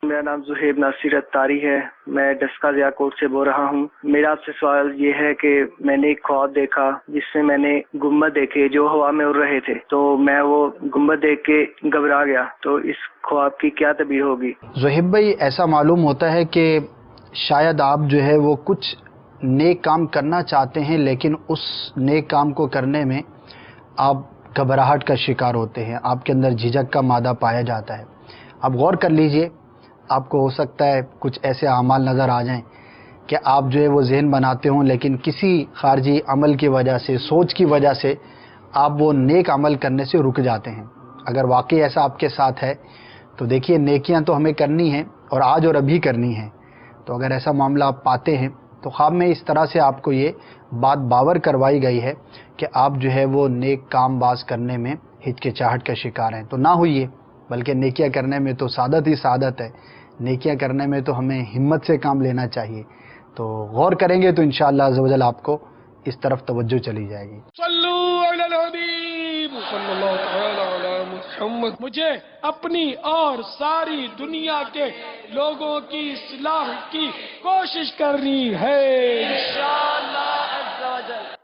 میرا نام زہیب ناصر اتاری ہے، میں ڈسکا ضیاء کوٹ سے بول رہا ہوں۔ میرا آپ سے سوال یہ ہے کہ میں نے ایک خواب دیکھا جس میں میں نے گنبد دیکھے جو ہوا میں اڑ رہے تھے، تو میں وہ گنبد دیکھ کے گھبرا گیا، تو اس خواب کی کیا تعبیر ہوگی؟ زہیب بھائی، ایسا معلوم ہوتا ہے کہ شاید آپ جو ہے وہ کچھ نیک کام کرنا چاہتے ہیں، لیکن اس نیک کام کو کرنے میں آپ گھبراہٹ کا شکار ہوتے ہیں، آپ کے اندر جھجک کا مادہ پایا جاتا ہے۔ آپ غور کر لیجئے، آپ کو ہو سکتا ہے کچھ ایسے اعمال نظر آ جائیں کہ آپ جو ہے وہ ذہن بناتے ہوں، لیکن کسی خارجی عمل کی وجہ سے، سوچ کی وجہ سے آپ وہ نیک عمل کرنے سے رک جاتے ہیں۔ اگر واقعی ایسا آپ کے ساتھ ہے تو دیکھیے، نیکیاں تو ہمیں کرنی ہیں اور آج اور ابھی کرنی ہیں، تو اگر ایسا معاملہ آپ پاتے ہیں تو خواب میں اس طرح سے آپ کو یہ بات باور کروائی گئی ہے کہ آپ جو ہے وہ نیک کام باز کرنے میں ہچکچاہٹ کا شکار ہیں، تو نہ ہوئیے، بلکہ نیکیاں کرنے میں تو سعادت ہی سعادت ہے، نیکیاں کرنے میں تو ہمیں ہمت سے کام لینا چاہیے۔ تو غور کریں گے تو انشاءاللہ عز و جل آپ کو اس طرف توجہ چلی جائے گی۔ صلو علی الحبیب صلی اللہ تعالی علی محمد۔ مجھے اپنی اور ساری دنیا کے لوگوں کی اصلاح کی کوشش کرنی ہے انشاءاللہ عز و جل۔